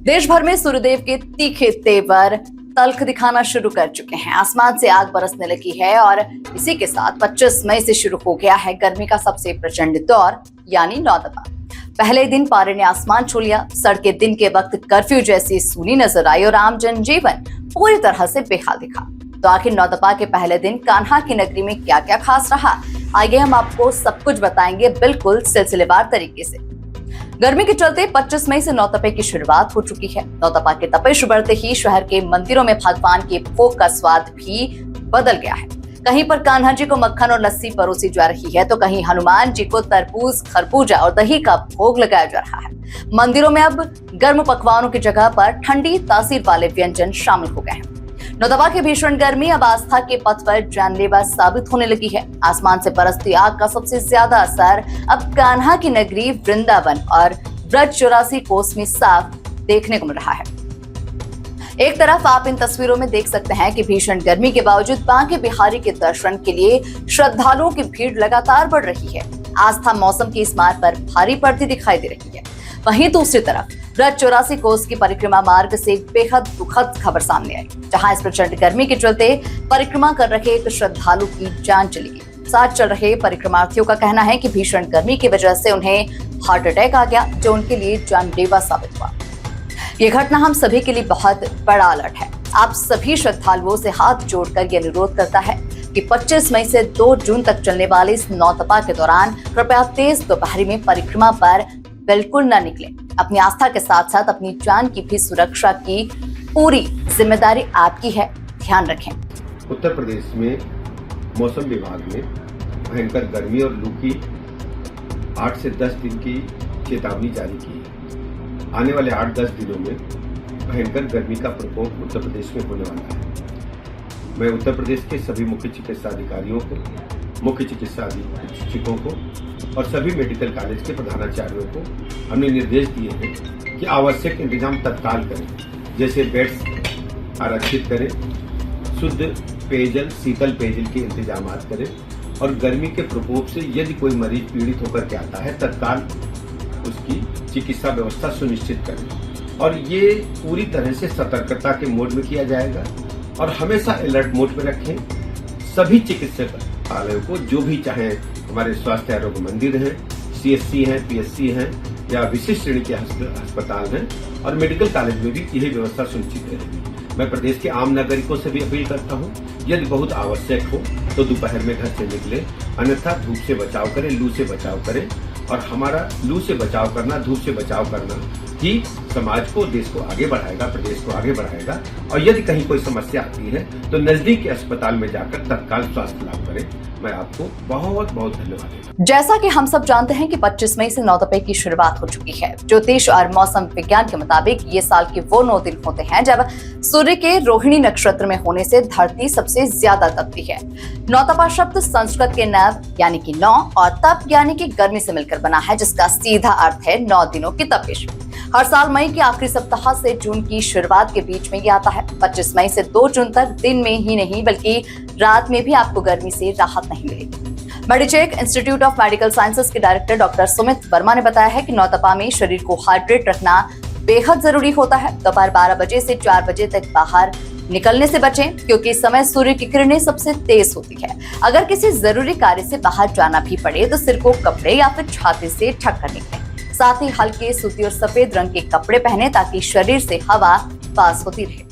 देश भर में सूर्यदेव के तीखे तेवर तल्ख दिखाना शुरू कर चुके हैं। आसमान से आग बरसने लगी है और इसी के साथ 25 मई से शुरू हो गया है गर्मी का सबसे प्रचंड दौर यानी नौतपा। पहले दिन पारे ने आसमान छू लिया। सड़कें दिन के वक्त कर्फ्यू जैसी सूनी नजर आई और आम जनजीवन पूरी तरह से बेहाल दिखा। तो आखिर नौतपा के पहले दिन कान्हा की नगरी में क्या क्या खास रहा, आइए हम आपको सब कुछ बताएंगे बिल्कुल सिलसिलेवार तरीके से। गर्मी के चलते 25 मई से नौतपे की शुरुआत हो चुकी है। नौतपा के तपिश बढ़ते ही शहर के मंदिरों में भगवान के भोग का स्वाद भी बदल गया है। कहीं पर कान्हा जी को मक्खन और लस्सी परोसी जा रही है तो कहीं हनुमान जी को तरबूज, खरबूजा और दही का भोग लगाया जा रहा है। मंदिरों में अब गर्म पकवानों की जगह पर ठंडी तासीर वाले व्यंजन शामिल हो गए हैं। नौतपा की भीषण गर्मी अब आस्था के पथ पर जानलेवा साबित होने लगी है। आसमान से बरसती आग का सबसे ज्यादा असर अब कान्हा की नगरी वृंदावन और ब्रज 84 कोस में साफ देखने को मिल रहा है। एक तरफ आप इन तस्वीरों में देख सकते हैं कि भीषण गर्मी के बावजूद बांके बिहारी के दर्शन के लिए श्रद्धालुओं की भीड़ लगातार बढ़ रही है। आस्था मौसम की इस मार पर भारी पड़ती दिखाई दे रही है। वहीं दूसरी तरफ ब्रज 84 कोस की परिक्रमा मार्ग से एक बेहद दुखद खबर सामने आई, जहां इस प्रचंड गर्मी के चलते परिक्रमा कर रहे एक श्रद्धालु की जान चली गई। साथ चल रहे परिक्रमार्थियों का कहना है कि भीषण गर्मी की वजह से उन्हें हार्ट अटैक आ गया, जो उनके लिए जानलेवा साबित हुआ। ये घटना हम सभी के लिए बहुत बड़ा अलर्ट है। आप सभी श्रद्धालुओं से हाथ जोड़कर यह अनुरोध करता है कि 25 मई से 2 जून तक चलने वाले इस नौतपा के दौरान कृपया तेज दोपहरी में परिक्रमा पर बिल्कुल न निकलें। अपनी आस्था के साथ साथ अपनी जान की भी सुरक्षा की पूरी जिम्मेदारी आपकी है, ध्यान रखें। उत्तर प्रदेश में मौसम विभाग ने भयंकर गर्मी और लू की 8 से 10 दिन की चेतावनी जारी की है। आने वाले 8-10 दिनों में भयंकर गर्मी का प्रकोप उत्तर प्रदेश में होने वाला है। मैं उत्तर प्रदेश के सभी मुख्य चिकित्सा अधिकारियों को, मुख्य चिकित्सा अधीक्षकों को और सभी मेडिकल कॉलेज के प्रधानाचार्यों को हमने निर्देश दिए हैं कि आवश्यक इंतजाम तत्काल करें, जैसे बेड्स आरक्षित करें, शुद्ध पेयजल, शीतल पेयजल के इंतजाम करें और गर्मी के प्रकोप से यदि कोई मरीज पीड़ित होकर के आता है तत्काल उसकी चिकित्सा व्यवस्था सुनिश्चित करें। और ये पूरी तरह से सतर्कता के मोड में किया जाएगा और हमेशा अलर्ट मोड में रखें। सभी चिकित्सालयों को, जो भी चाहे हमारे स्वास्थ्य आरोग्य मंदिर हैं, CSC हैं, PSC हैं या विशिष्ट श्रेणी के अस्पताल हैं और मेडिकल कॉलेज में भी यही व्यवस्था सुनिश्चित रहेगी। मैं प्रदेश के आम नागरिकों से भी अपील करता हूं, यदि बहुत आवश्यक हो तो दोपहर में घर से निकले, अन्यथा धूप से बचाव करें, लू से बचाव करें। और हमारा लू से बचाव करना, धूप से बचाव करना ही समाज को, देश को आगे बढ़ाएगा, प्रदेश को आगे बढ़ाएगा। और यदि कहीं कोई समस्या आती है तो नजदीक के अस्पताल में जाकर तत्काल स्वास्थ्य लाभ करें। मैं आपको बहुत बहुत धन्यवाद देता हूं। जैसा कि हम सब जानते हैं कि 25 मई से नौतपे की शुरुआत हो चुकी है। ज्योतिष और मौसम विज्ञान के मुताबिक ये साल के वो 9 दिन होते हैं जब सूर्य के रोहिणी नक्षत्र में होने से धरती सबसे ज्यादा तपती है। नौतपा शब्द संस्कृत के नव यानी कि 9 और तप यानी कि गर्मी से मिलकर बना है, जिसका सीधा अर्थ है 9 दिनों की तपिश। हर साल मई के आखिरी सप्ताह से जून की शुरुआत के बीच में ये आता है। 25 मई से 2 जून तक दिन में ही नहीं बल्कि रात में भी आपको गर्मी से राहत नहीं मिलेगी। मेडिचेक इंस्टीट्यूट ऑफ मेडिकल साइंसेज के डायरेक्टर डॉक्टर सुमित वर्मा ने बताया है कि नौतपा में शरीर को हाइड्रेट रखना बेहद जरूरी होता है। दोपहर 12 बजे से 4 बजे तक बाहर निकलने से बचें, क्योंकि इस समय सूर्य की किरणें सबसे तेज होती है। अगर किसी जरूरी कार्य से बाहर जाना भी पड़े तो सिर को कपड़े या फिर छाते से ढक कर निकलें। साथ ही हल्के सूती और सफेद रंग के कपड़े पहने ताकि शरीर से हवा पास होती रहे।